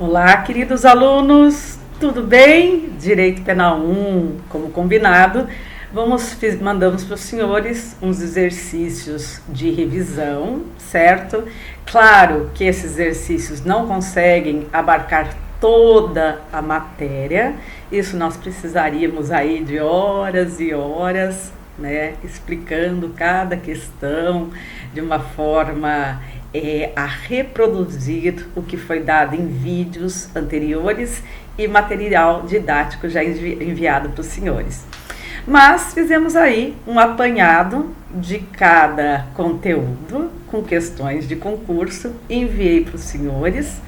Olá, queridos alunos, tudo bem? Direito Penal 1, como combinado, mandamos para os senhores uns exercícios de revisão, certo? Claro que esses exercícios não conseguem abarcar toda a matéria, isso nós precisaríamos aí de horas e horas, né, explicando cada questão de uma forma a reproduzir o que foi dado em vídeos anteriores e material didático já enviado para os senhores. Mas fizemos aí um apanhado de cada conteúdo com questões de concurso, enviei para os senhores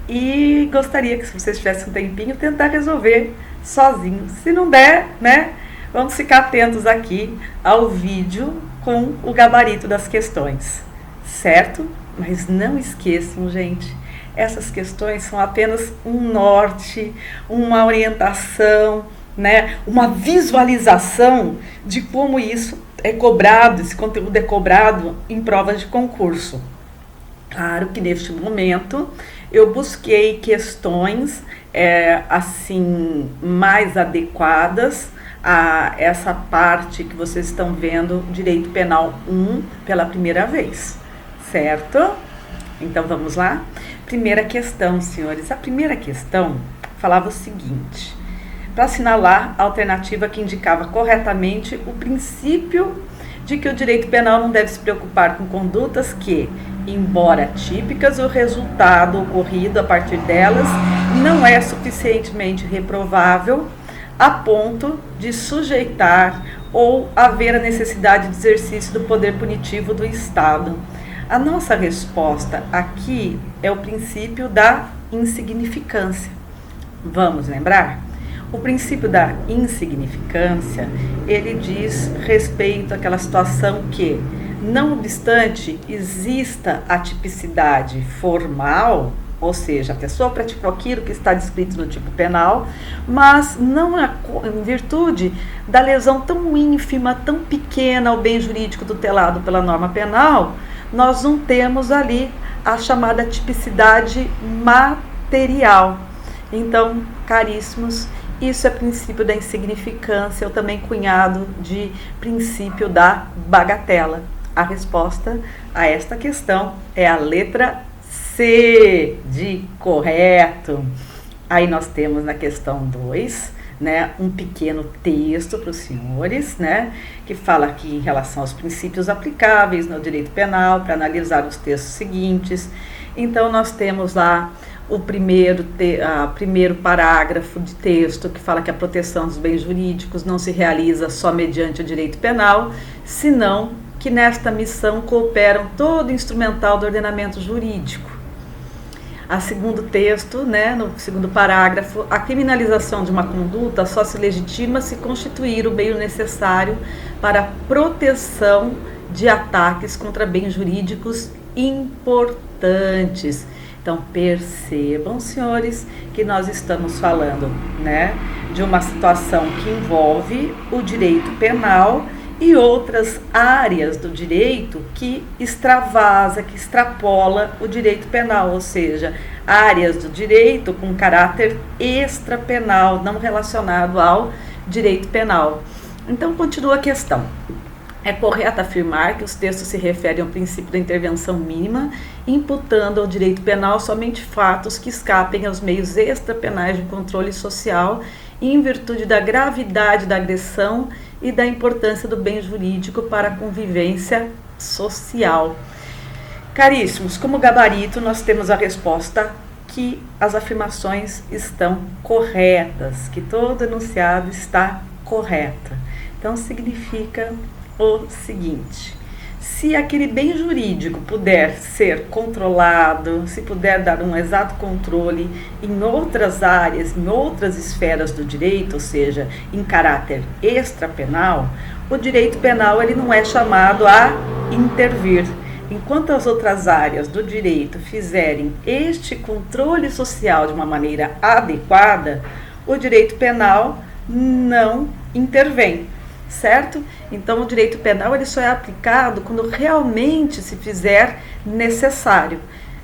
e gostaria que, se vocês tivessem um tempinho, tentar resolver sozinhos. Se não der, né, vamos ficar atentos aqui ao vídeo com o gabarito das questões, certo? Mas não esqueçam, gente, essas questões são apenas um norte, uma orientação, né, uma visualização de como isso é cobrado, esse conteúdo é cobrado em provas de concurso. Claro que neste momento eu busquei questões assim mais adequadas a essa parte que vocês estão vendo, Direito Penal 1, pela primeira vez, certo? Então vamos lá? Primeira questão, senhores. A primeira questão falava o seguinte: para assinalar a alternativa que indicava corretamente o princípio de que o direito penal não deve se preocupar com condutas que, embora típicas, o resultado ocorrido a partir delas não é suficientemente reprovável a ponto de sujeitar ou haver a necessidade de exercício do poder punitivo do Estado. A nossa resposta aqui é o princípio da insignificância. Vamos lembrar? O princípio da insignificância, ele diz respeito àquela situação que, não obstante exista a tipicidade formal, ou seja, a pessoa praticou aquilo que está descrito no tipo penal, mas não em virtude da lesão tão ínfima, tão pequena ao bem jurídico tutelado pela norma penal, nós não temos ali a chamada tipicidade material. Então, caríssimos, isso é princípio da insignificância, ou também cunhado de princípio da bagatela. A resposta a esta questão é a letra C, de correto. Aí nós temos na questão 2, né, um pequeno texto para os senhores, né, que fala aqui em relação aos princípios aplicáveis no direito penal, para analisar os textos seguintes. Então nós temos lá o primeiro parágrafo de texto que fala que a proteção dos bens jurídicos não se realiza só mediante o direito penal, senão que nesta missão cooperam todo o instrumental do ordenamento jurídico. A segundo texto, né, no segundo parágrafo, a criminalização de uma conduta só se legitima se constituir o meio necessário para a proteção de ataques contra bens jurídicos importantes. Então, percebam, senhores, que nós estamos falando, né, de uma situação que envolve o direito penal e outras áreas do direito que extravasa, que extrapola o direito penal, ou seja, áreas do direito com caráter extrapenal, não relacionado ao direito penal. Então, continua a questão. É correto afirmar que os textos se referem ao princípio da intervenção mínima, imputando ao direito penal somente fatos que escapem aos meios extrapenais de controle social e em virtude da gravidade da agressão e da importância do bem jurídico para a convivência social. Caríssimos, como gabarito, nós temos a resposta que as afirmações estão corretas, que todo enunciado está correto. Então, significa o seguinte: se aquele bem jurídico puder ser controlado, se puder dar um exato controle em outras áreas, em outras esferas do direito, ou seja, em caráter extrapenal, o direito penal ele não é chamado a intervir. Enquanto as outras áreas do direito fizerem este controle social de uma maneira adequada, o direito penal não intervém. Certo? Então, o direito penal ele só é aplicado quando realmente se fizer necessário.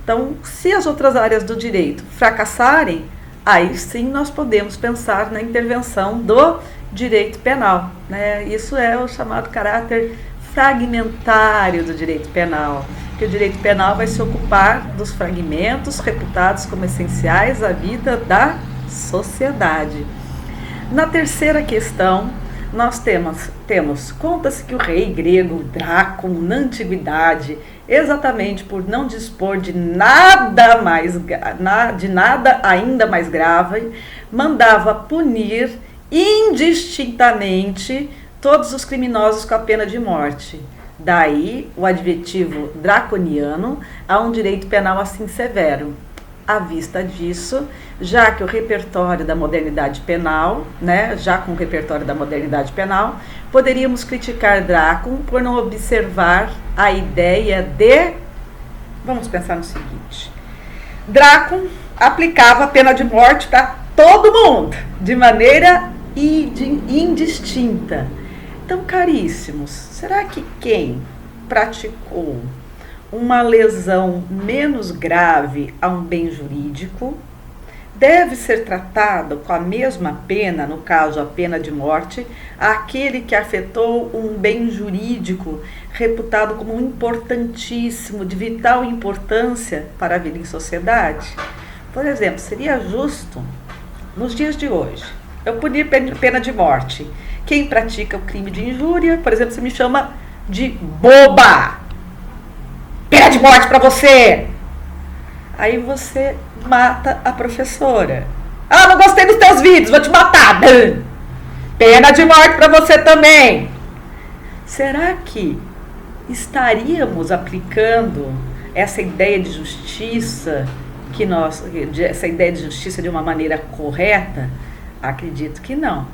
Então, se as outras áreas do direito fracassarem, aí sim nós podemos pensar na intervenção do direito penal, né? Isso é o chamado caráter fragmentário do direito penal, que o direito penal vai se ocupar dos fragmentos reputados como essenciais à vida da sociedade. Na terceira questão, nós temos conta-se que o rei grego Drácon, na antiguidade, exatamente por não dispor de nada ainda mais grave, mandava punir indistintamente todos os criminosos com a pena de morte. Daí o adjetivo draconiano a um direito penal assim severo. À vista disso, já que o repertório da modernidade penal, né, já com o repertório da modernidade penal, poderíamos criticar Drácon por não observar a ideia de... Vamos pensar no seguinte. Drácon aplicava a pena de morte para todo mundo, de maneira indistinta. Então, caríssimos, será que quem praticou uma lesão menos grave a um bem jurídico deve ser tratado com a mesma pena, no caso a pena de morte, àquele que afetou um bem jurídico reputado como importantíssimo, de vital importância para a vida em sociedade? Por exemplo, seria justo, nos dias de hoje, eu punir pena de morte quem pratica o crime de injúria? Por exemplo, você me chama de boba, pena de morte para você. Aí você mata a professora. Ah, não gostei dos teus vídeos, vou te matar. Pena de morte para você também. Será que estaríamos aplicando essa ideia de justiça essa ideia de justiça de uma maneira correta? Acredito que não.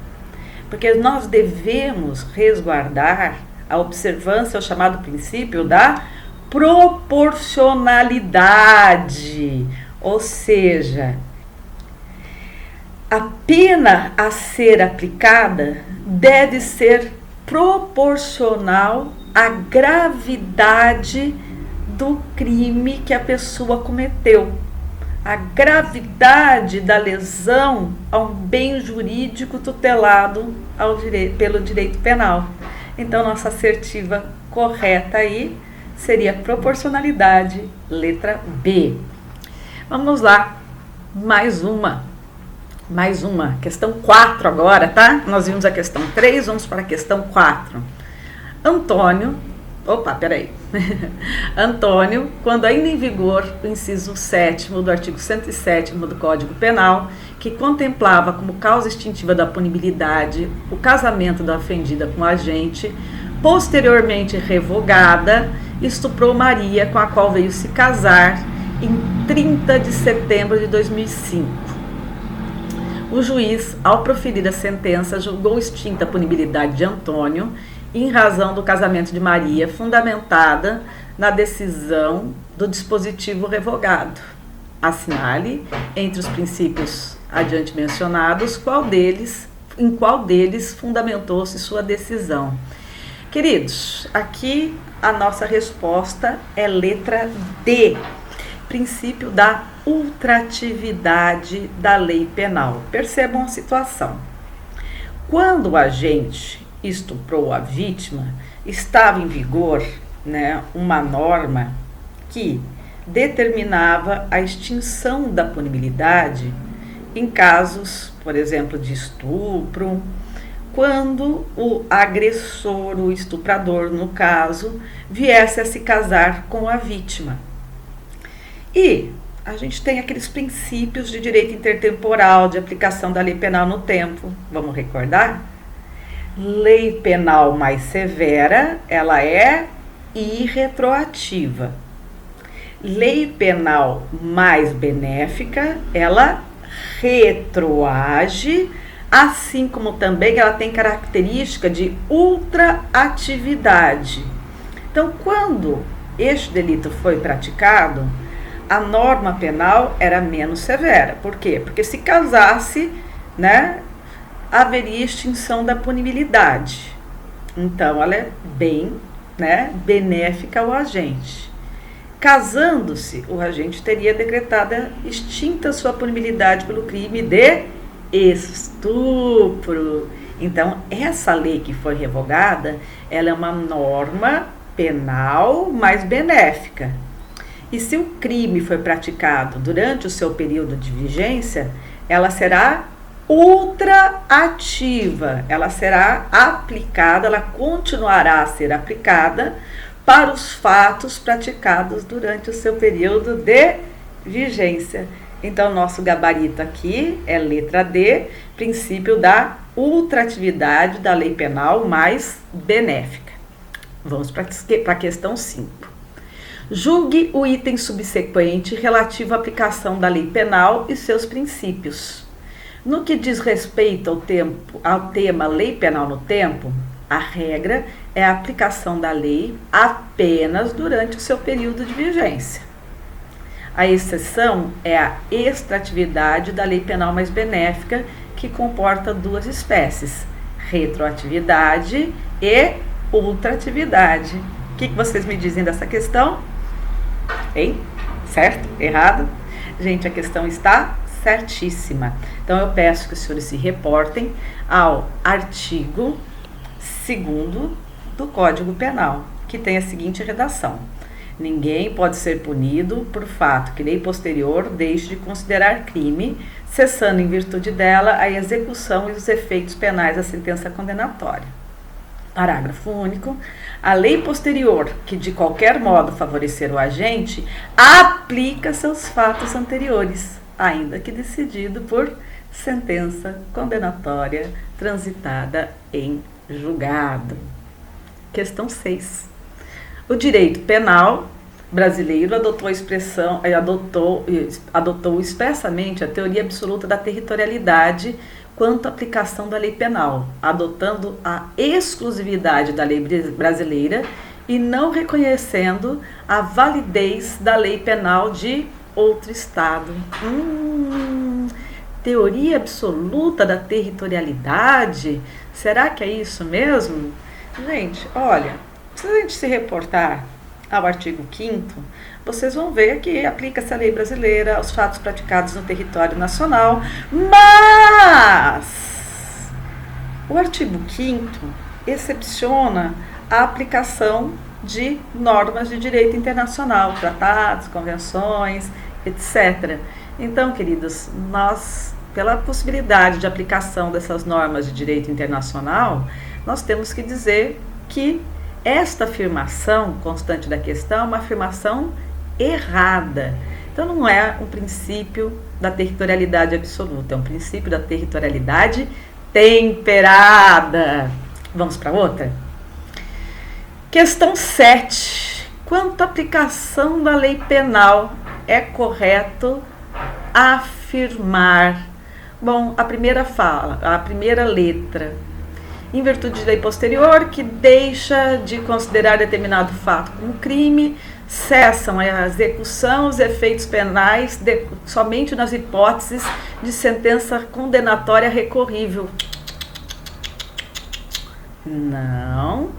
Porque nós devemos resguardar a observância, o chamado princípio da proporcionalidade, ou seja, a pena a ser aplicada deve ser proporcional à gravidade do crime que a pessoa cometeu, a gravidade da lesão a um bem jurídico tutelado pelo direito penal. Então, nossa assertiva correta aí seria proporcionalidade, letra B. Vamos lá, mais uma, questão 4 agora, tá? Nós vimos a questão 3, vamos para a questão 4. Antônio, quando ainda em vigor o inciso 7º do artigo 107º do Código Penal, que contemplava como causa extintiva da punibilidade o casamento da ofendida com o agente, posteriormente revogada, estuprou Maria, com a qual veio se casar em 30 de setembro de 2005. O juiz, ao proferir a sentença, julgou extinta a punibilidade de Antônio em razão do casamento de Maria, fundamentada na decisão do dispositivo revogado. Assinale, entre os princípios adiante mencionados, em qual deles fundamentou-se sua decisão. Queridos, aqui a nossa resposta é letra D, princípio da ultratividade da lei penal. Percebam a situação. Quando o agente estuprou a vítima, estava em vigor, uma norma que determinava a extinção da punibilidade em casos, por exemplo, de estupro, quando o agressor, o estuprador, no caso, viesse a se casar com a vítima. E a gente tem aqueles princípios de direito intertemporal, de aplicação da lei penal no tempo. Vamos recordar? Lei penal mais severa, ela é irretroativa. Lei penal mais benéfica, ela retroage, assim como também ela tem característica de ultraatividade. Então, quando este delito foi praticado, a norma penal era menos severa. Por quê? Porque se casasse, haveria extinção da punibilidade. Então, ela é bem, benéfica ao agente. Casando-se, o agente teria decretado extinta sua punibilidade pelo crime de estupro. Então, essa lei que foi revogada, ela é uma norma penal mais benéfica. E se o crime foi praticado durante o seu período de vigência, ela será ultraativa, ela será aplicada, ela continuará a ser aplicada para os fatos praticados durante o seu período de vigência. Então, nosso gabarito aqui é letra D, princípio da ultratividade da lei penal mais benéfica. Vamos para a questão 5. Julgue o item subsequente relativo à aplicação da lei penal e seus princípios. No que diz respeito ao tema lei penal no tempo, a regra é a aplicação da lei apenas durante o seu período de vigência. A exceção é a extratividade da lei penal mais benéfica, que comporta duas espécies, retroatividade e ultratividade. O que vocês me dizem dessa questão? Hein? Certo? Errado? Gente, a questão está certíssima. Então, eu peço que os senhores se reportem ao artigo 2º do Código Penal, que tem a seguinte redação: ninguém pode ser punido por fato que lei posterior deixe de considerar crime, cessando em virtude dela a execução e os efeitos penais da sentença condenatória. Parágrafo único. A lei posterior, que de qualquer modo favorecer o agente, aplica seus fatos anteriores, ainda que decidido por sentença condenatória transitada em julgado. Questão 6. O direito penal brasileiro adotou expressamente a teoria absoluta da territorialidade quanto à aplicação da lei penal, adotando a exclusividade da lei brasileira e não reconhecendo a validez da lei penal de outro estado. Teoria absoluta da territorialidade? Será que é isso mesmo? Gente, olha, se a gente se reportar ao artigo 5º, vocês vão ver que aplica-se a lei brasileira aos fatos praticados no território nacional, mas o artigo 5º excepciona a aplicação de normas de direito internacional, tratados, convenções, etc. Então, queridos, nós, pela possibilidade de aplicação dessas normas de direito internacional, nós temos que dizer que esta afirmação constante da questão é uma afirmação errada. Então, não é um princípio da territorialidade absoluta, é um princípio da territorialidade temperada. Vamos para outra? Questão 7. Quanto à aplicação da lei penal, é correto afirmar? Bom, a primeira letra. Em virtude de lei posterior, que deixa de considerar determinado fato como crime, cessam a execução, os efeitos penais somente nas hipóteses de sentença condenatória recorrível. Não.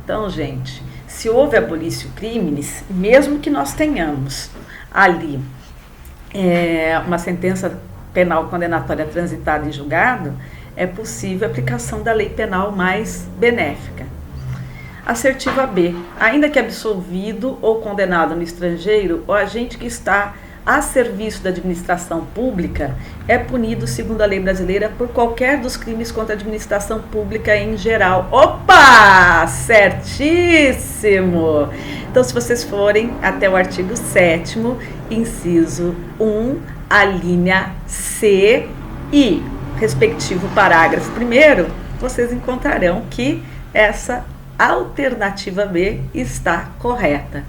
Então, gente, se houve abolício criminis, mesmo que nós tenhamos ali uma sentença penal condenatória transitada em julgado, é possível a aplicação da lei penal mais benéfica. Assertiva B. Ainda que absolvido ou condenado no estrangeiro, o agente que está a serviço da administração pública é punido, segundo a lei brasileira, por qualquer dos crimes contra a administração pública em geral. Opa! Certíssimo! Então, se vocês forem até o artigo 7º, inciso 1, a linha C e respectivo parágrafo 1º, vocês encontrarão que essa alternativa B está correta.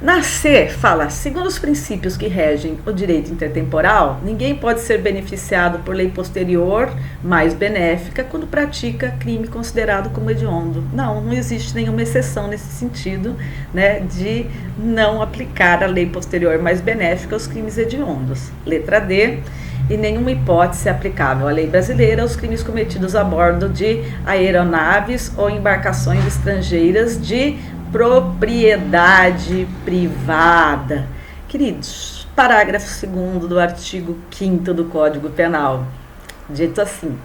Na C, fala: segundo os princípios que regem o direito intertemporal, ninguém pode ser beneficiado por lei posterior mais benéfica quando pratica crime considerado como hediondo. Não existe nenhuma exceção nesse sentido, né, de não aplicar a lei posterior mais benéfica aos crimes hediondos. Letra D. E nenhuma hipótese é aplicável à lei brasileira aos crimes cometidos a bordo de aeronaves ou embarcações estrangeiras de propriedade privada. Queridos, parágrafo 2º do artigo 5º do Código Penal. Dito assim: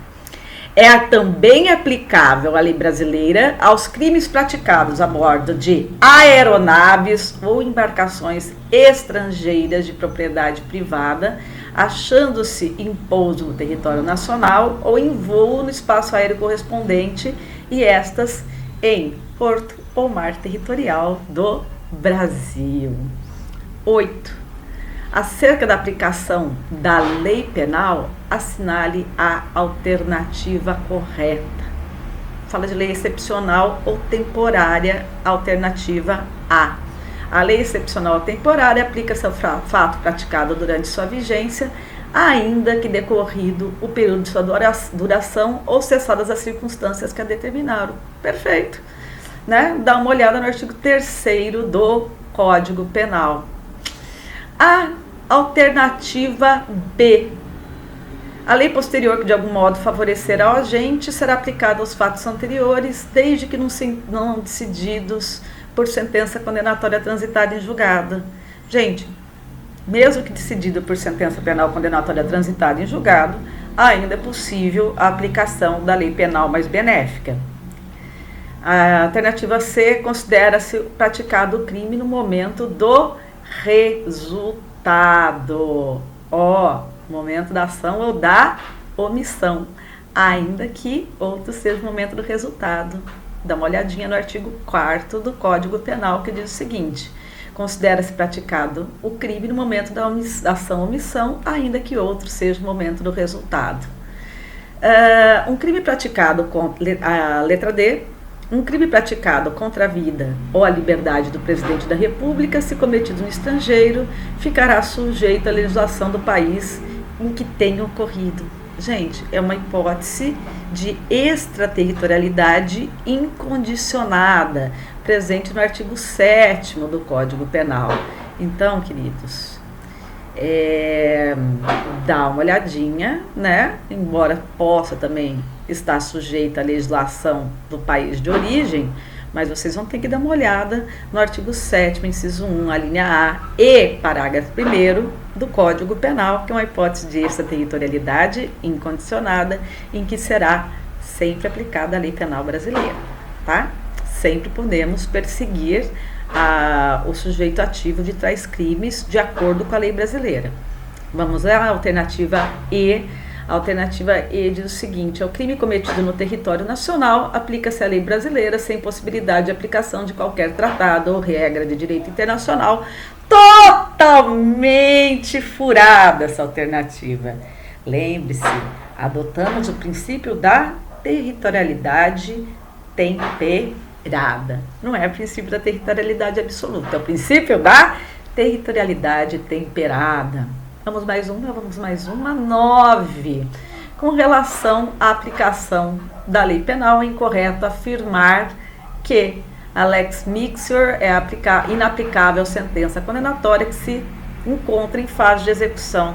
é também aplicável a lei brasileira aos crimes praticados a bordo de aeronaves ou embarcações estrangeiras de propriedade privada, achando-se em pouso no território nacional ou em voo no espaço aéreo correspondente, e estas em porto ou mar territorial do Brasil. 8. Acerca da aplicação da lei penal, assinale a alternativa correta. Fala de lei excepcional ou temporária, alternativa A. A lei excepcional ou temporária aplica-se ao fato praticado durante sua vigência, ainda que decorrido o período de sua duração ou cessadas as circunstâncias que a determinaram. Perfeito. Né? Dá uma olhada no artigo 3º do Código Penal. A alternativa B. A lei posterior que de algum modo favorecer ao agente será aplicada aos fatos anteriores, desde que não decididos por sentença condenatória transitada em julgado. Gente, mesmo que decidido por sentença penal condenatória transitada em julgado, ainda é possível a aplicação da lei penal mais benéfica. A alternativa C: considera-se praticado o crime no momento do resultado. Momento da ação ou da omissão, ainda que outro seja o momento do resultado. Dá uma olhadinha no artigo 4º do Código Penal, que diz o seguinte: considera-se praticado o crime no momento da ação ou omissão, ainda que outro seja o momento do resultado. Um crime praticado com a letra D. Um crime praticado contra a vida ou a liberdade do presidente da República, se cometido no estrangeiro, ficará sujeito à legislação do país em que tenha ocorrido. Gente, é uma hipótese de extraterritorialidade incondicionada, presente no artigo 7º do Código Penal. Então, queridos, dá uma olhadinha, né? Embora possa também estar sujeita à legislação do país de origem, mas vocês vão ter que dar uma olhada no artigo 7º, inciso 1, a linha A e parágrafo 1º do Código Penal, que é uma hipótese de extraterritorialidade incondicionada, em que será sempre aplicada a lei penal brasileira, tá? Sempre podemos perseguir o sujeito ativo de tais crimes de acordo com a lei brasileira. Vamos à alternativa E. A alternativa E diz o seguinte: ao crime cometido no território nacional, aplica-se a lei brasileira sem possibilidade de aplicação de qualquer tratado ou regra de direito internacional. Totalmente furada essa alternativa. Lembre-se, adotamos o princípio da territorialidade temperada. Não é o princípio da territorialidade absoluta, é o princípio da territorialidade temperada. Vamos mais uma. 9. Com relação à aplicação da lei penal, é incorreto afirmar que a lex mixer é inaplicável à sentença condenatória que se encontra em fase de execução.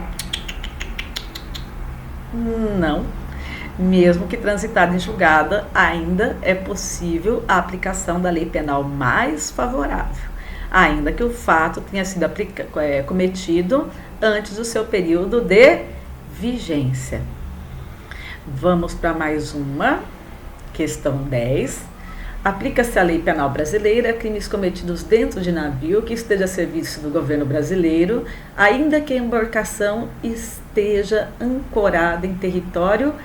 Não. Mesmo que transitada em julgada, ainda é possível a aplicação da lei penal mais favorável, ainda que o fato tenha sido cometido antes do seu período de vigência. Vamos para mais uma, questão 10. Aplica-se a lei penal brasileira a crimes cometidos dentro de navio que esteja a serviço do governo brasileiro, ainda que a embarcação esteja ancorada em território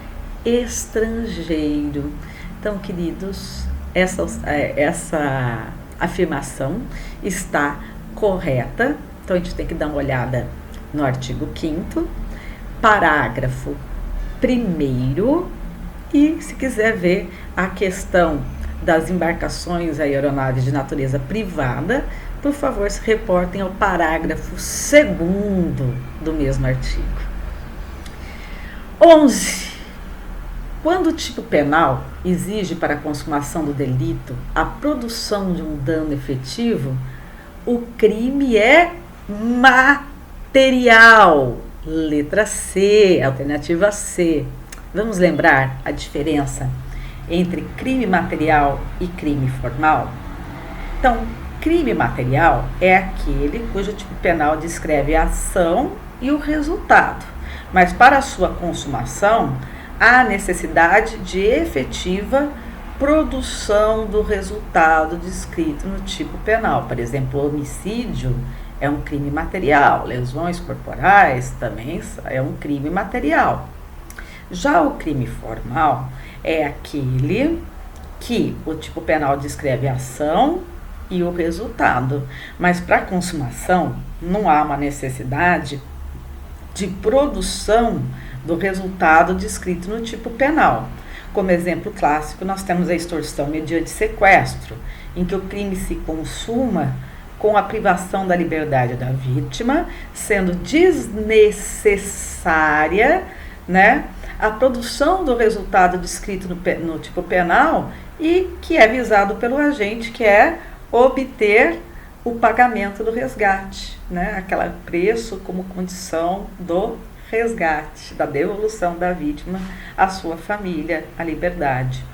estrangeiro. Então, queridos, essa afirmação está correta. Então, a gente tem que dar uma olhada no artigo 5º, parágrafo 1º, e se quiser ver a questão das embarcações aeronaves de natureza privada, por favor, se reportem ao parágrafo 2º do mesmo artigo. 11. Quando o tipo penal exige para a consumação do delito a produção de um dano efetivo, o crime é material. Letra C, alternativa C. Vamos lembrar a diferença entre crime material e crime formal? Então, crime material é aquele cujo tipo penal descreve a ação e o resultado, mas para a sua consumação há necessidade de efetiva produção do resultado descrito no tipo penal. Por exemplo, homicídio é um crime material, lesões corporais também é um crime material. Já o crime formal é aquele que o tipo penal descreve a ação e o resultado, mas para a consumação não há uma necessidade de produção do resultado descrito no tipo penal. Como exemplo clássico, nós temos a extorsão mediante sequestro, em que o crime se consuma com a privação da liberdade da vítima, sendo desnecessária, né, a produção do resultado descrito no tipo penal e que é visado pelo agente, que é obter o pagamento do resgate, né, aquele preço como condição do resgate, da devolução da vítima à sua família, à liberdade.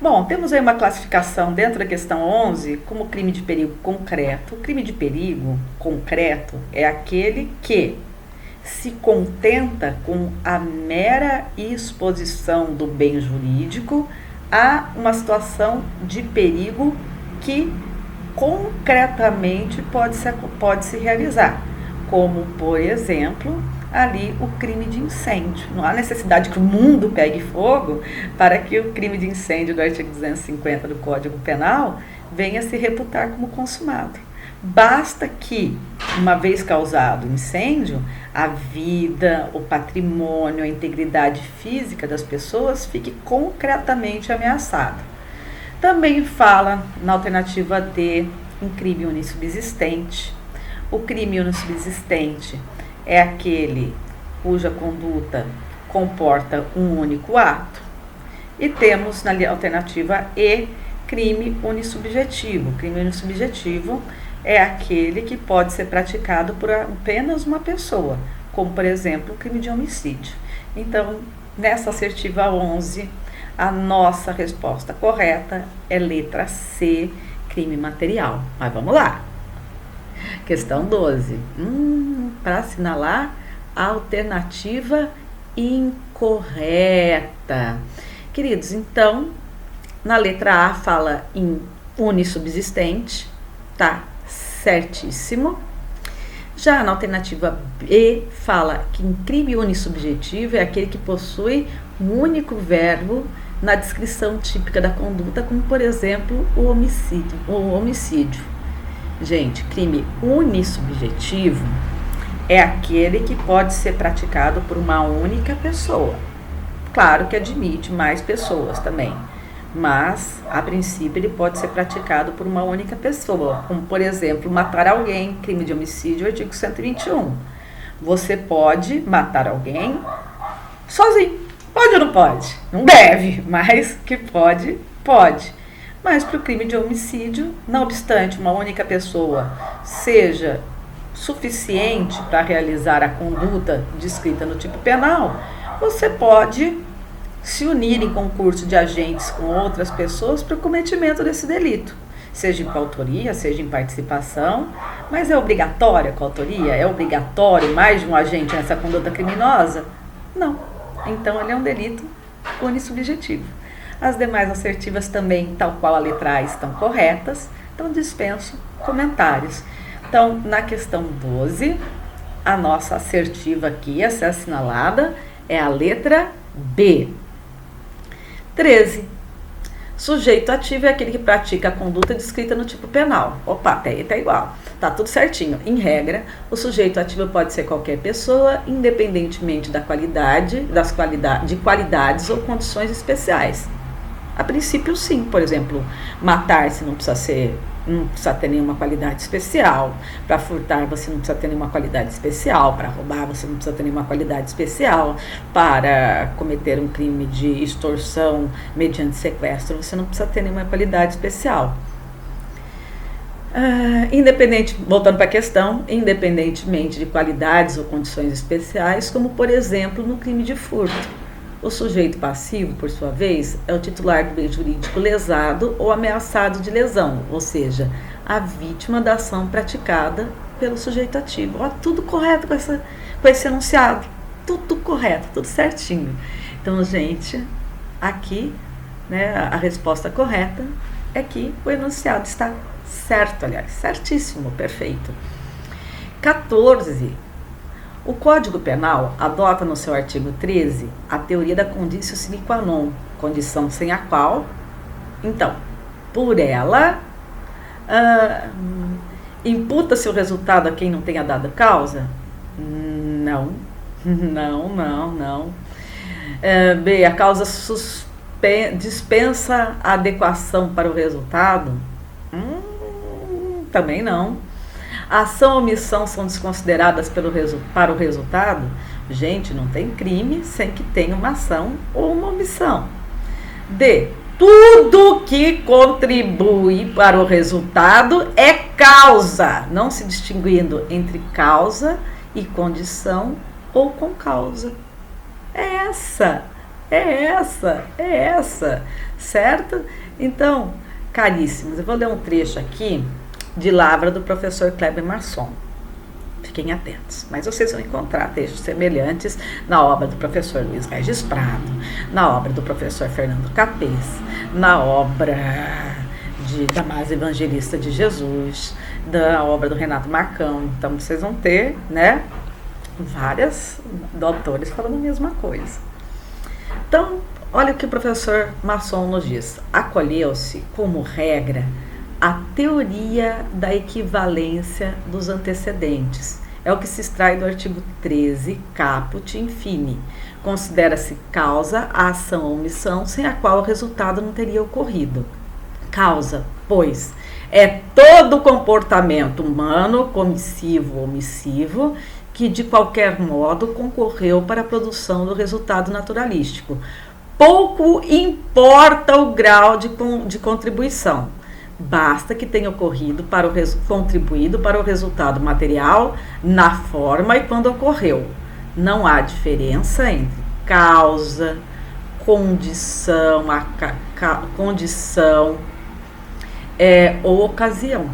Bom, temos aí uma classificação dentro da questão 11 como crime de perigo concreto. O crime de perigo concreto é aquele que se contenta com a mera exposição do bem jurídico a uma situação de perigo que concretamente pode se realizar, como, por exemplo, ali o crime de incêndio. Não há necessidade que o mundo pegue fogo para que o crime de incêndio do artigo 250 do Código Penal venha se reputar como consumado. Basta que, uma vez causado o incêndio, a vida, o patrimônio, a integridade física das pessoas fique concretamente ameaçada. Também fala na alternativa D em crime unissubsistente. O crime unissubsistente é aquele cuja conduta comporta um único ato. E temos na alternativa E, crime unissubjetivo. Crime unissubjetivo é aquele que pode ser praticado por apenas uma pessoa, como, por exemplo, o crime de homicídio. Então, nessa assertiva 11, a nossa resposta correta é letra C, crime material. Mas vamos lá. Questão 12. Para assinalar a alternativa incorreta. Queridos, então, na letra A fala em unissubsistente, tá certíssimo. Já na alternativa B fala que em crime unissubjetivo é aquele que possui um único verbo na descrição típica da conduta, como, por exemplo, o homicídio. Gente, crime unissubjetivo é aquele que pode ser praticado por uma única pessoa. Claro que admite mais pessoas também, mas, a princípio, ele pode ser praticado por uma única pessoa, como, por exemplo, matar alguém, crime de homicídio, artigo 121. Você pode matar alguém sozinho. Pode ou não pode? Não deve, mas que pode, pode. Mas para o crime de homicídio, não obstante uma única pessoa seja suficiente para realizar a conduta descrita no tipo penal, você pode se unir em concurso de agentes com outras pessoas para o cometimento desse delito, seja em coautoria, seja em participação. Mas é obrigatória a coautoria? É obrigatório mais de um agente nessa conduta criminosa? Não. Então ele é um delito unissubjetivo. As demais assertivas também, tal qual a letra A, estão corretas, então dispenso comentários. Então, na questão 12, a nossa assertiva aqui a ser assinalada é a letra B. 13. Sujeito ativo é aquele que pratica a conduta descrita no tipo penal. Opa, até aí tá igual. Tá tudo certinho. Em regra, o sujeito ativo pode ser qualquer pessoa, independentemente de qualidades ou condições especiais. A princípio, sim. Por exemplo, matar-se não precisa ter nenhuma qualidade especial. Para furtar, você não precisa ter nenhuma qualidade especial. Para roubar, você não precisa ter nenhuma qualidade especial. Para cometer um crime de extorsão mediante sequestro, você não precisa ter nenhuma qualidade especial. Voltando para a questão, independentemente de qualidades ou condições especiais, como, por exemplo, no crime de furto. O sujeito passivo, por sua vez, é o titular do bem jurídico lesado ou ameaçado de lesão, ou seja, a vítima da ação praticada pelo sujeito ativo. Ó, tudo correto com esse enunciado. Tudo correto, tudo certinho. Então, gente, aqui, né, a resposta correta é que o enunciado está certo, aliás, certíssimo, perfeito. 14. O Código Penal adota no seu artigo 13 a teoria da conditio sine qua non, condição sem a qual, então, por ela, imputa-se o resultado a quem não tenha dado causa? Não. B. A causa dispensa a adequação para o resultado? Também não. A ação ou omissão são desconsideradas para o resultado? Gente, não tem crime sem que tenha uma ação ou uma omissão. D. Tudo que contribui para o resultado é causa, não se distinguindo entre causa e condição ou com causa. É essa, certo? Então, caríssimos, eu vou ler um trecho aqui de Lavra do professor Kleber Masson. Fiquem atentos, mas vocês vão encontrar textos semelhantes na obra do professor Luiz Regis Prado, na obra do professor Fernando Capês, na obra de Damásio Evangelista de Jesus, da obra do Renato Marcão. Então vocês vão ter, né, vários autores falando a mesma coisa. Então, olha o que o professor Masson nos diz. Acolheu-se como regra a teoria da equivalência dos antecedentes. É o que se extrai do artigo 13, caput infine. Considera-se causa a ação ou omissão sem a qual o resultado não teria ocorrido. Causa, pois, é todo comportamento humano, comissivo ou omissivo, que de qualquer modo concorreu para a produção do resultado naturalístico. Pouco importa o grau de contribuição. Basta que tenha contribuído para o resultado material na forma e quando ocorreu. Não há diferença entre causa, condição, condição ou ocasião,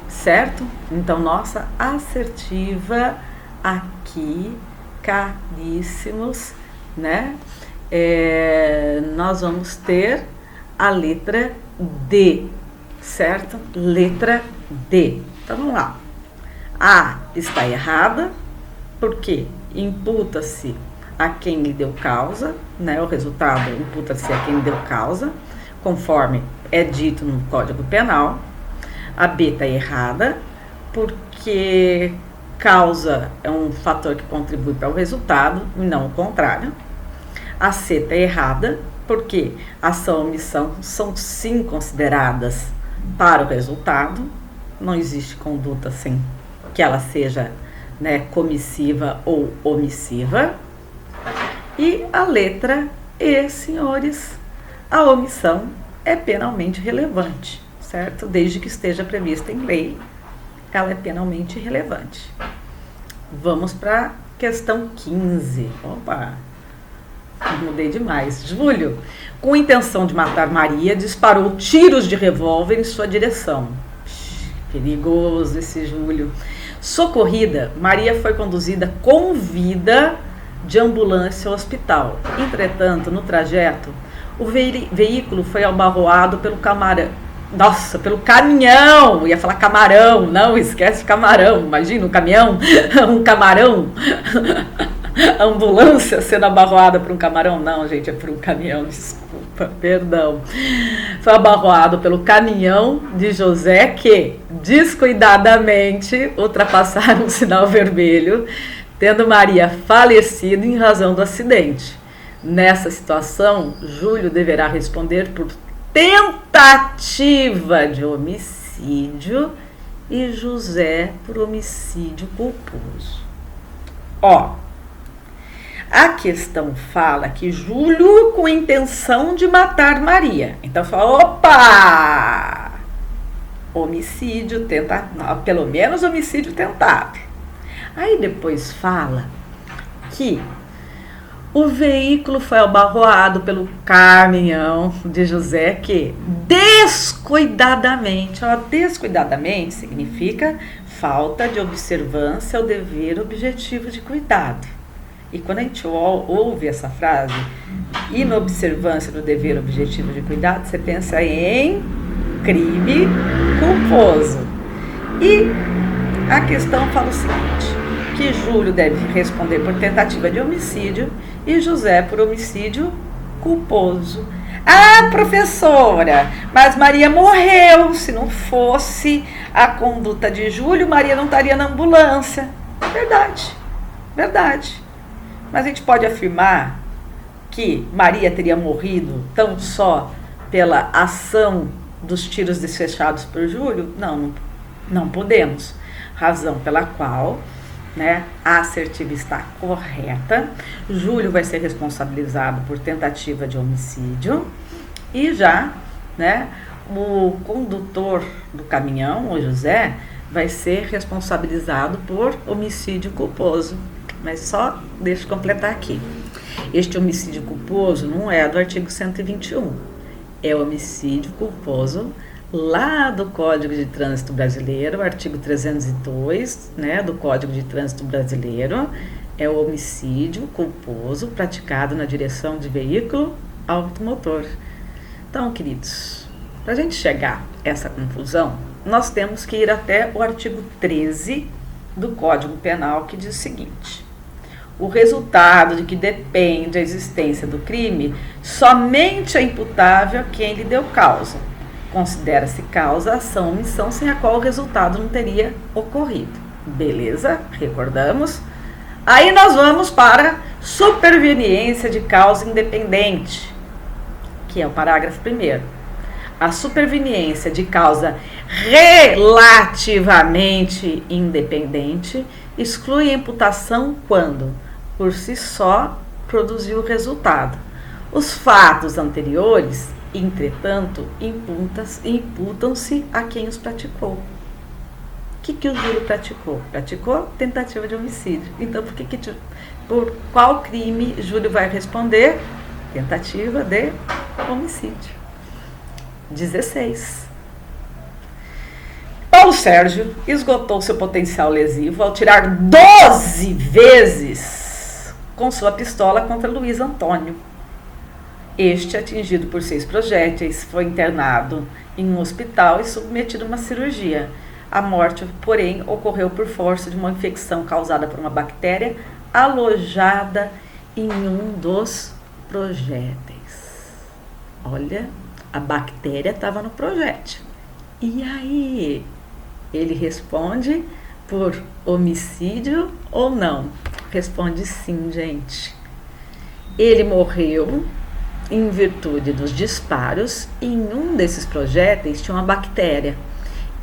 certo? Então, nossa assertiva aqui, caríssimos, né? Nós vamos ter a letra D, certo? Letra D. Então, vamos lá. A está errada, porque imputa-se a quem lhe deu causa, né? O resultado imputa-se a quem lhe deu causa, conforme é dito no Código Penal. A B está errada, porque causa é um fator que contribui para o resultado, e não o contrário. A C está errada, porque ação e omissão são sim consideradas para o resultado. Não existe conduta sem que ela seja, né, comissiva ou omissiva. E a letra E, senhores, a omissão é penalmente relevante, certo? Desde que esteja prevista em lei, ela é penalmente relevante. Vamos para a questão 15. Opa, mudei demais. Júlio, com intenção de matar Maria, disparou tiros de revólver em sua direção. Perigoso esse Júlio. Socorrida, Maria foi conduzida com vida de ambulância ao hospital. Entretanto, no trajeto, o veículo foi abarroado pelo pelo caminhão. Ia falar camarão, não, esquece camarão. Imagina um caminhão, um camarão. A ambulância sendo abarroada por um camarão. Não, gente, é por um caminhão, desculpa, perdão. Foi abarroado pelo caminhão de José que, descuidadamente, ultrapassaram o sinal vermelho, tendo Maria falecido em razão do acidente. Nessa situação, Júlio deverá responder por tentativa de homicídio e José por homicídio culposo. A questão fala que Júlio com intenção de matar Maria. Então fala, opa! Homicídio tentado, pelo menos homicídio tentado. Aí depois fala que O veículo foi abarroado pelo caminhão de José que descuidadamente, ó, descuidadamente significa falta de observância ao dever objetivo de cuidado. E quando a gente ouve essa frase, inobservância do dever objetivo de cuidado, você pensa em crime culposo. E a questão fala o seguinte, que Júlio deve responder por tentativa de homicídio e José por homicídio culposo. Ah, professora, mas Maria morreu. Se não fosse a conduta de Júlio, Maria não estaria na ambulância. Verdade, verdade. Mas a gente pode afirmar que Maria teria morrido tão só pela ação dos tiros desfechados por Júlio? Não podemos. Razão pela qual, né, a assertiva está correta. Júlio vai ser responsabilizado por tentativa de homicídio e já, né, o condutor do caminhão, o José, vai ser responsabilizado por homicídio culposo. Mas só deixa eu completar aqui. Este homicídio culposo não é do artigo 121. É homicídio culposo lá do Código de Trânsito Brasileiro, artigo 302, né, do Código de Trânsito Brasileiro, é o homicídio culposo praticado na direção de veículo automotor. Então, queridos, para a gente chegar a essa conclusão, nós temos que ir até o artigo 13 do Código Penal, que diz o seguinte: o resultado de que depende a existência do crime somente é imputável a quem lhe deu causa. Considera-se causa a ação ou omissão sem a qual o resultado não teria ocorrido. Beleza? Recordamos? Aí nós vamos para superveniência de causa independente, que é o parágrafo 1º. A superveniência de causa relativamente independente exclui a imputação quando, por si só, produziu o resultado. Os fatos anteriores, entretanto, imputam-se a quem os praticou. O que o Júlio praticou? Praticou tentativa de homicídio. Então, por qual crime Júlio vai responder? Tentativa de homicídio. 16. Paulo Sérgio esgotou seu potencial lesivo ao tirar 12 vezes com sua pistola contra Luiz Antônio. Este, atingido por 6 projéteis, foi internado em um hospital e submetido a uma cirurgia. A morte, porém, ocorreu por força de uma infecção causada por uma bactéria alojada em um dos projéteis. Olha, a bactéria estava no projétil. E aí? Ele responde por homicídio ou não? Responde sim, gente. Ele morreu em virtude dos disparos e em um desses projéteis tinha uma bactéria.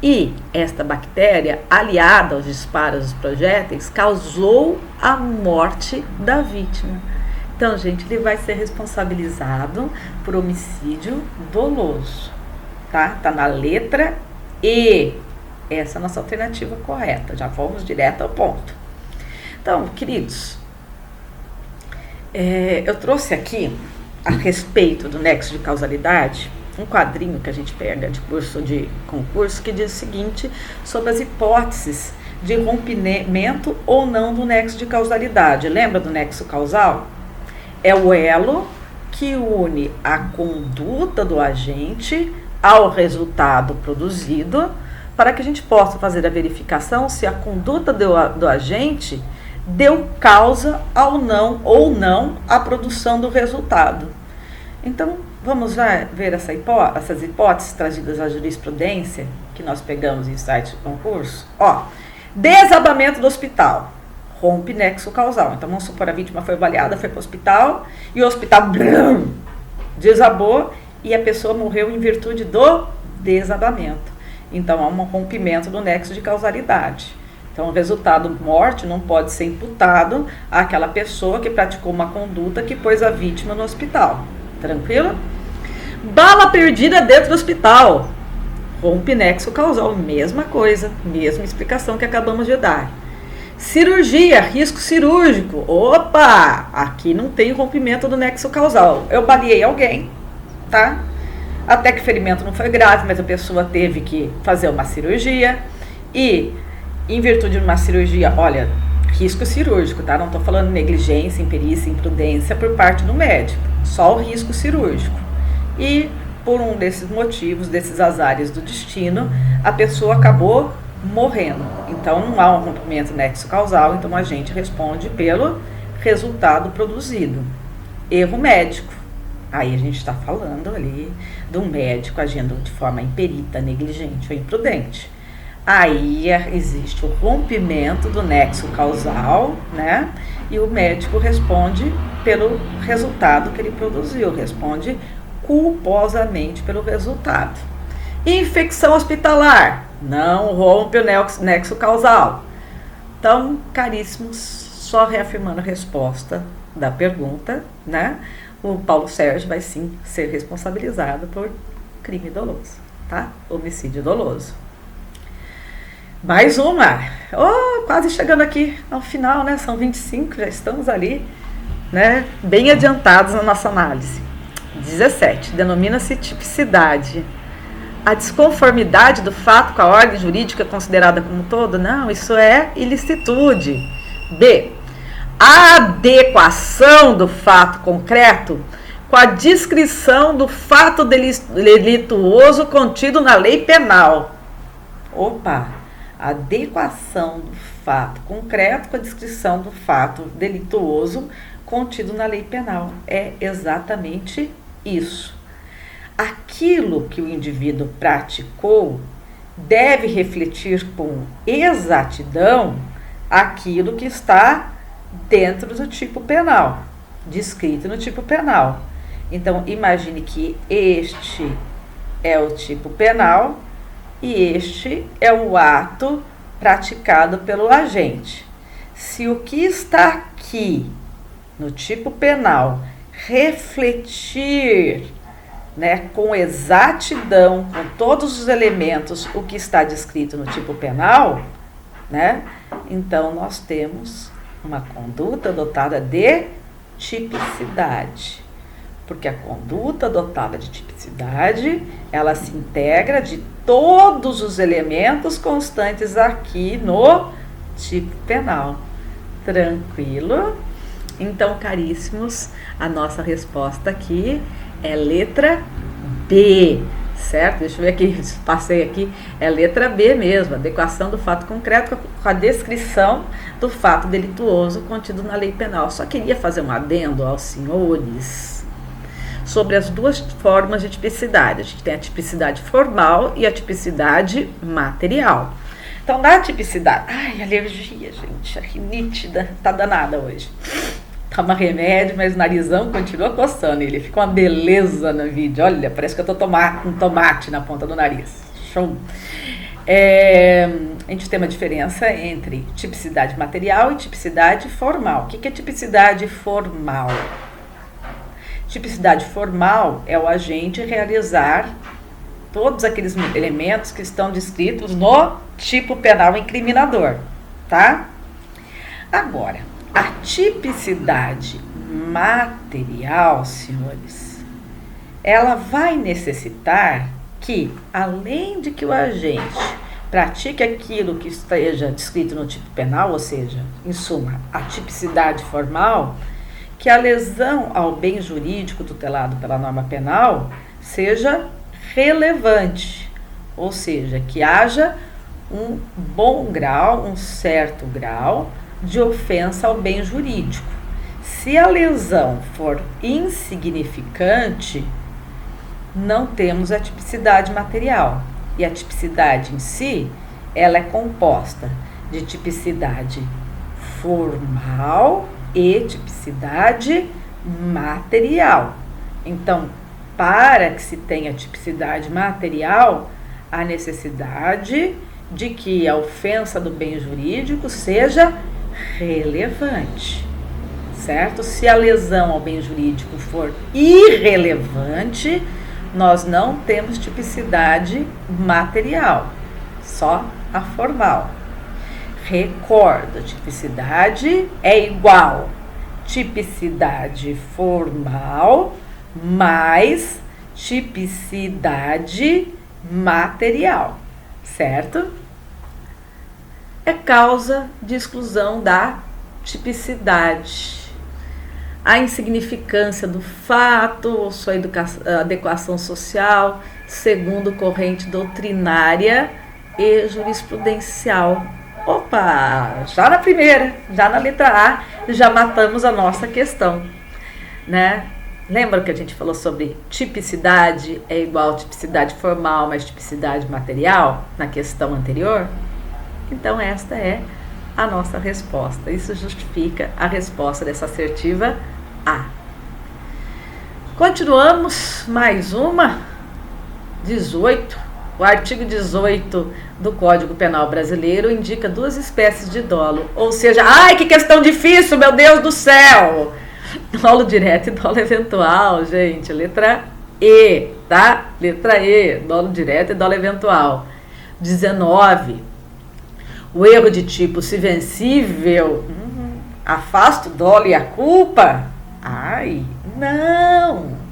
E esta bactéria, aliada aos disparos dos projéteis, causou a morte da vítima. Então, gente, ele vai ser responsabilizado por homicídio doloso, tá? Tá na letra E. Essa é a nossa alternativa correta. Já vamos direto ao ponto. Então, queridos, eu trouxe aqui, a respeito do nexo de causalidade, um quadrinho que a gente pega de curso de concurso que diz o seguinte sobre as hipóteses de rompimento ou não do nexo de causalidade. Lembra do nexo causal? É o elo que une a conduta do agente ao resultado produzido, para que a gente possa fazer a verificação se a conduta do agente deu causa ou não à produção do resultado. Então, vamos já ver essas hipóteses trazidas à jurisprudência que nós pegamos em site de concurso. Ó, desabamento do hospital. Rompe nexo causal. Então, vamos supor a vítima foi baleada, foi para o hospital e o hospital desabou e a pessoa morreu em virtude do desabamento. Então, há um rompimento do nexo de causalidade. Então, o resultado morte não pode ser imputado àquela pessoa que praticou uma conduta que pôs a vítima no hospital. Tranquilo? Bala perdida dentro do hospital. Rompe nexo causal. Mesma coisa, mesma explicação que acabamos de dar. Cirurgia, risco cirúrgico. Opa, aqui não tem rompimento do nexo causal. Eu baleei alguém, tá? Até que o ferimento não foi grave, mas a pessoa teve que fazer uma cirurgia e, em virtude de uma cirurgia, olha, risco cirúrgico, tá? Não tô falando negligência, imperícia, imprudência por parte do médico, só o risco cirúrgico. E, por um desses motivos, desses azares do destino, a pessoa acabou morrendo. Então, não há um rompimento nexo causal, então a gente responde pelo resultado produzido. Erro médico. Aí a gente está falando ali do médico agindo de forma imperita, negligente ou imprudente. Aí existe o rompimento do nexo causal, né? E o médico responde pelo resultado que ele produziu, responde culposamente pelo resultado. Infecção hospitalar, não rompe o nexo causal. Então, caríssimos, só reafirmando a resposta da pergunta, né? O Paulo Sérgio vai sim ser responsabilizado por crime doloso, tá? Homicídio doloso. Mais uma. Oh, quase chegando aqui ao final, né? São 25, já estamos ali, né? Bem adiantados na nossa análise. 17. Denomina-se tipicidade. A desconformidade do fato com a ordem jurídica considerada como um todo? Não, isso é ilicitude. B. A adequação do fato concreto com a descrição do fato delituoso contido na lei penal. Opa! Adequação do fato concreto com a descrição do fato delituoso contido na lei penal. É exatamente isso. Aquilo que o indivíduo praticou deve refletir com exatidão aquilo que está dentro do tipo penal, descrito no tipo penal. Então, imagine que este é o tipo penal e este é o ato praticado pelo agente. Se o que está aqui no tipo penal refletir, né, com exatidão, com todos os elementos, o que está descrito no tipo penal, né, então nós temos uma conduta dotada de tipicidade. Porque a conduta dotada de tipicidade, ela se integra de todos os elementos constantes aqui no tipo penal. Tranquilo? Então, caríssimos, a nossa resposta aqui é letra B, certo? Deixa eu ver aqui, passei aqui, é letra B mesmo, adequação do fato concreto com a descrição do fato delituoso contido na lei penal. Só queria fazer um adendo aos senhores sobre as duas formas de tipicidade. A gente tem a tipicidade formal e a tipicidade material. Então, na tipicidade... Ai, alergia, gente, a rinite tá danada hoje. Toma remédio, mas o narizão continua coçando. Ele fica uma beleza no vídeo. Olha, parece que eu tô com um tomate na ponta do nariz. Show! A gente tem uma diferença entre tipicidade material e tipicidade formal. O que é tipicidade formal? Tipicidade formal é o agente realizar todos aqueles elementos que estão descritos no tipo penal incriminador, tá? Agora, a tipicidade material, senhores, ela vai necessitar que, além de que o agente pratique aquilo que esteja descrito no tipo penal, ou seja, em suma, a tipicidade formal, que a lesão ao bem jurídico tutelado pela norma penal seja relevante, ou seja, que haja um bom grau, um certo grau de ofensa ao bem jurídico. Se a lesão for insignificante, não temos a tipicidade material. E a tipicidade em si, ela é composta de tipicidade formal e tipicidade material. Então, para que se tenha tipicidade material, há necessidade de que a ofensa do bem jurídico seja relevante, certo? Se a lesão ao bem jurídico for irrelevante, nós não temos tipicidade material, só a formal. Recordo, tipicidade é igual tipicidade formal mais tipicidade material, certo? É causa de exclusão da tipicidade. A insignificância do fato ou sua adequação social, segundo corrente doutrinária e jurisprudencial. Opa, já na primeira, já na letra A, já matamos a nossa questão, né? Lembra que a gente falou sobre tipicidade é igual tipicidade formal mais tipicidade material na questão anterior? Então esta é a nossa resposta. Isso justifica a resposta dessa assertiva A. Continuamos, mais uma, 18. O artigo 18 do Código Penal Brasileiro indica duas espécies de dolo. Ou seja, ai, que questão difícil, meu Deus do céu! Dolo direto e dolo eventual, gente. Letra E, tá? Letra E, dolo direto e dolo eventual. 19. O erro de tipo se vencível afasta o dolo e a culpa? Ai, não!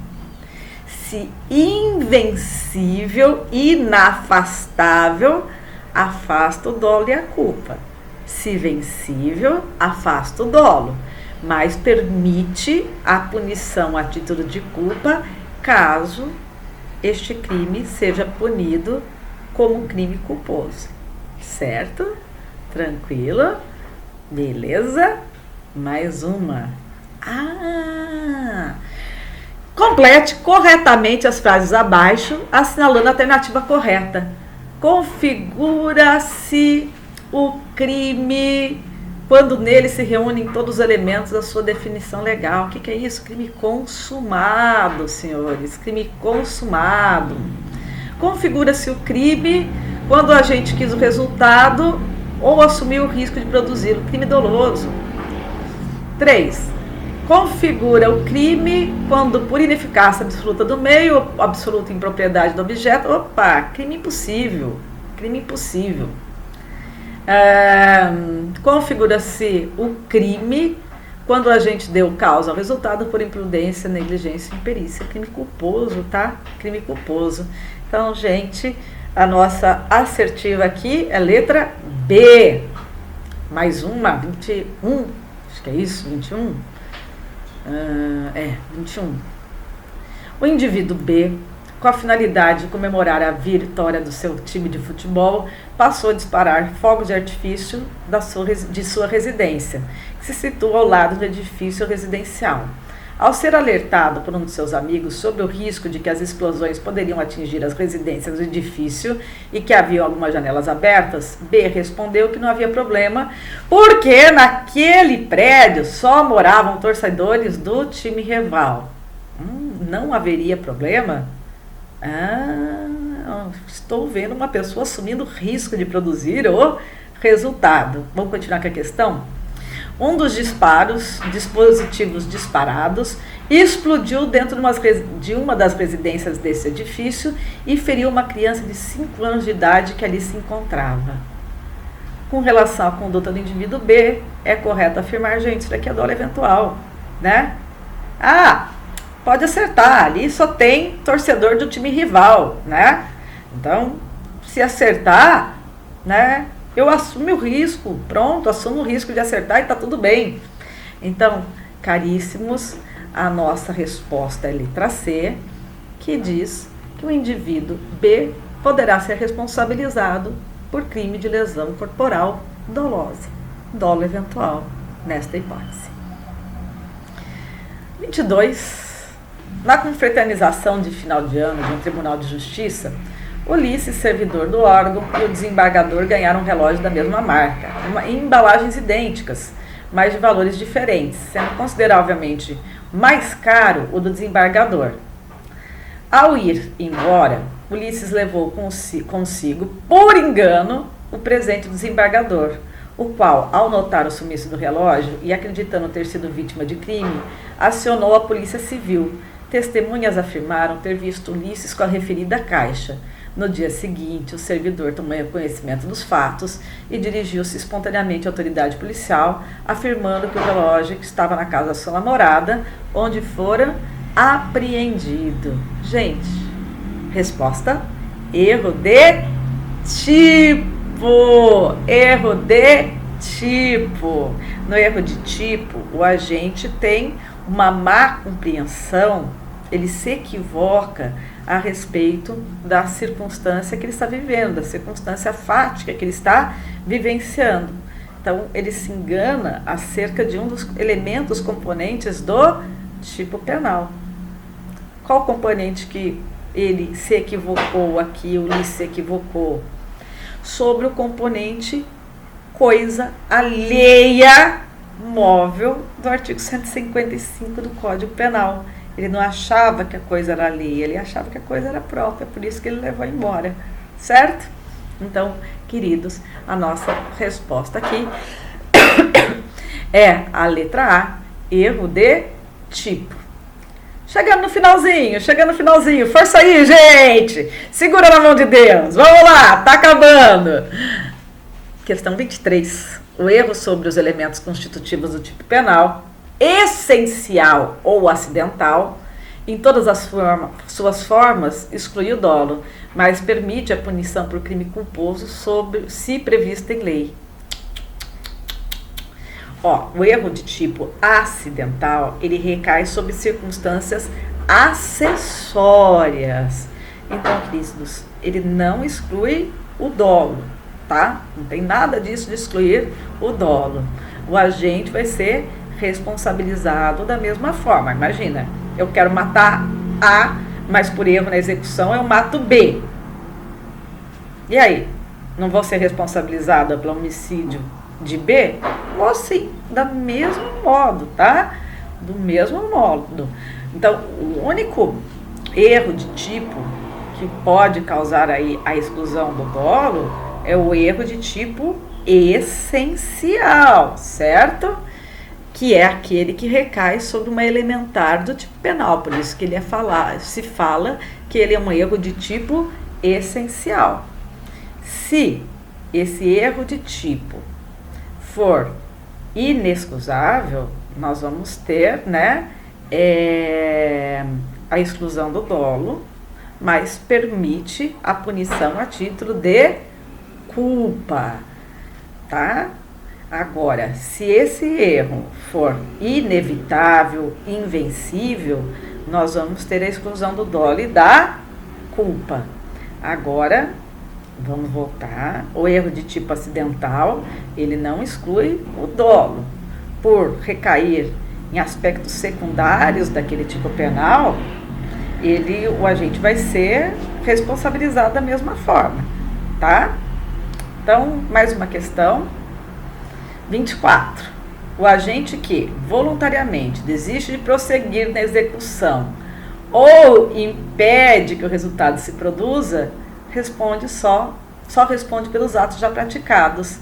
Se invencível, inafastável, afasta o dolo e a culpa. Se vencível, afasta o dolo, mas permite a punição a título de culpa caso este crime seja punido como crime culposo. Certo? Tranquilo? Beleza? Mais uma. Complete corretamente as frases abaixo, assinalando a alternativa correta. Configura-se o crime quando nele se reúnem todos os elementos da sua definição legal. O que é isso? Crime consumado, senhores. Crime consumado. Configura-se o crime quando o agente quis o resultado ou assumiu o risco de produzi-lo. Crime doloso. 3. Configura o crime quando, por ineficácia absoluta do meio ou absoluta impropriedade do objeto, crime impossível. Crime impossível. Configura-se o crime quando o agente deu causa ao resultado por imprudência, negligência e imperícia. Crime culposo, tá? Crime culposo. Então, gente, a nossa assertiva aqui é letra B. Mais uma, 21. Acho que é isso, 21. 21. O indivíduo B, com a finalidade de comemorar a vitória do seu time de futebol, passou a disparar fogos de artifício de sua residência, que se situa ao lado do edifício residencial. Ao ser alertado por um de seus amigos sobre o risco de que as explosões poderiam atingir as residências do edifício e que haviam algumas janelas abertas, B respondeu que não havia problema, porque naquele prédio só moravam torcedores do time rival. Não haveria problema? Estou vendo uma pessoa assumindo o risco de produzir o resultado. Vamos continuar com a questão? Um dos dispositivos disparados, explodiu dentro de uma das residências desse edifício e feriu uma criança de 5 anos de idade que ali se encontrava. Com relação à conduta do indivíduo B, é correto afirmar, gente, isso daqui é dolo eventual, né? Pode acertar, ali só tem torcedor do time rival, né? Então, se acertar, né? Eu assumo o risco, pronto, assumo o risco de acertar e tá tudo bem. Então, caríssimos, a nossa resposta é letra C, que diz que o indivíduo B poderá ser responsabilizado por crime de lesão corporal dolosa, dolo eventual, nesta hipótese. 22. Na confraternização de final de ano de um tribunal de justiça, Ulisses, servidor do órgão, e o desembargador ganharam um relógio da mesma marca, em embalagens idênticas, mas de valores diferentes, sendo consideravelmente mais caro o do desembargador. Ao ir embora, Ulisses levou consigo, por engano, o presente do desembargador, o qual, ao notar o sumiço do relógio e acreditando ter sido vítima de crime, acionou a polícia civil. Testemunhas afirmaram ter visto Ulisses com a referida caixa, No dia seguinte, o servidor tomou conhecimento dos fatos e dirigiu-se espontaneamente à autoridade policial, afirmando que o relógio estava na casa da sua namorada, onde fora apreendido. Gente, resposta: erro de tipo. Erro de tipo. No erro de tipo, o agente tem uma má compreensão, ele se equivoca a respeito da circunstância que ele está vivendo, da circunstância fática que ele está vivenciando. Então, ele se engana acerca de um dos elementos componentes do tipo penal. Qual componente que ele se equivocou aqui, ou ele se equivocou? Sobre o componente coisa alheia móvel do artigo 155 do Código Penal. Ele não achava que a coisa era alheia, ele achava que a coisa era própria, por isso que ele levou embora, certo? Então, queridos, a nossa resposta aqui é a letra A, erro de tipo. Chegando no finalzinho, força aí, gente! Segura na mão de Deus, vamos lá, tá acabando! Questão 23. O erro sobre os elementos constitutivos do tipo penal, essencial ou acidental, em todas as suas formas, exclui o dolo, mas permite a punição por crime culposo se prevista em lei. O erro de tipo acidental, ele recai sobre circunstâncias acessórias. Então, queridos, ele não exclui o dolo, tá? Não tem nada disso de excluir o dolo. O agente vai ser responsabilizado da mesma forma. Imagina, eu quero matar A, mas por erro na execução eu mato B. E aí? Não vou ser responsabilizada pelo homicídio de B? Vou sim, do mesmo modo, tá? Do mesmo modo. Então, o único erro de tipo que pode causar aí a exclusão do dolo é o erro de tipo essencial, certo? Que é aquele que recai sobre uma elementar do tipo penal, por isso que ele se fala que ele é um erro de tipo essencial. Se esse erro de tipo for inexcusável, nós vamos ter, a exclusão do dolo, mas permite a punição a título de culpa, tá? Agora, se esse erro for inevitável, invencível, nós vamos ter a exclusão do dolo e da culpa. Agora, vamos voltar. O erro de tipo acidental, ele não exclui o dolo. Por recair em aspectos secundários daquele tipo penal, o agente vai ser responsabilizado da mesma forma, tá? Então, mais uma questão. 24. O agente que voluntariamente desiste de prosseguir na execução ou impede que o resultado se produza, só responde pelos atos já praticados.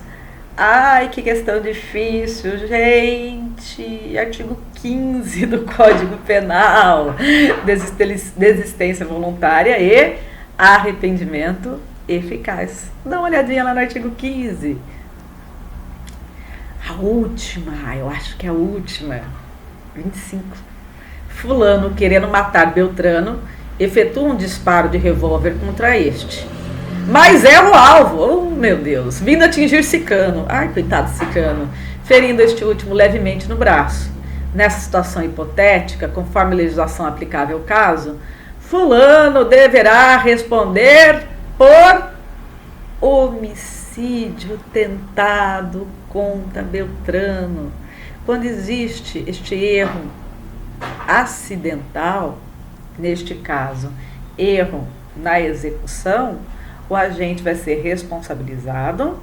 Ai, que questão difícil, gente! Artigo 15 do Código Penal, desistência voluntária e arrependimento eficaz. Dá uma olhadinha lá no artigo 15. A última, eu acho que é a última, 25. Fulano, querendo matar Beltrano, efetua um disparo de revólver contra este. Mas é o alvo, oh meu Deus, vindo atingir Cicano, ai coitado Cicano, ferindo este último levemente no braço. Nessa situação hipotética, conforme a legislação aplicável ao caso, fulano deverá responder por homicídio tentado contra Beltrano. Quando existe este erro acidental, neste caso, erro na execução, o agente vai ser responsabilizado,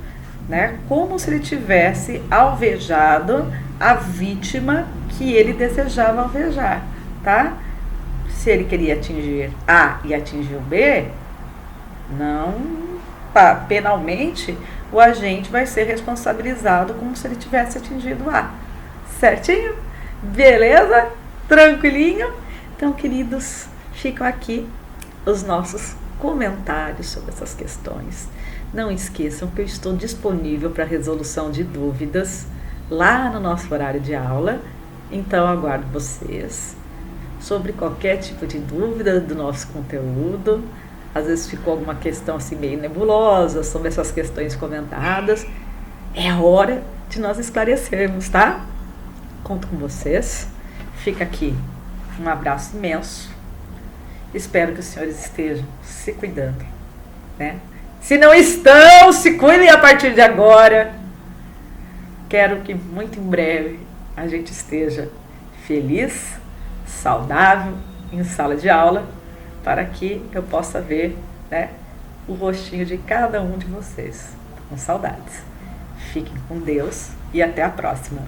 como se ele tivesse alvejado a vítima que ele desejava alvejar, tá? Se ele queria atingir A e atingiu B, penalmente, o agente vai ser responsabilizado como se ele tivesse atingido A. Certinho? Beleza? Tranquilinho? Então, queridos, ficam aqui os nossos comentários sobre essas questões. Não esqueçam que eu estou disponível para resolução de dúvidas lá no nosso horário de aula, então aguardo vocês sobre qualquer tipo de dúvida do nosso conteúdo. Às vezes ficou alguma questão assim meio nebulosa sobre essas questões comentadas. É a hora de nós esclarecermos, tá? Conto com vocês. Fica aqui um abraço imenso. Espero que os senhores estejam se cuidando, né? Se não estão, se cuidem a partir de agora. Quero que muito em breve a gente esteja feliz, saudável, em sala de aula, para que eu possa ver, né, o rostinho de cada um de vocês. Com saudades. Fiquem com Deus e até a próxima.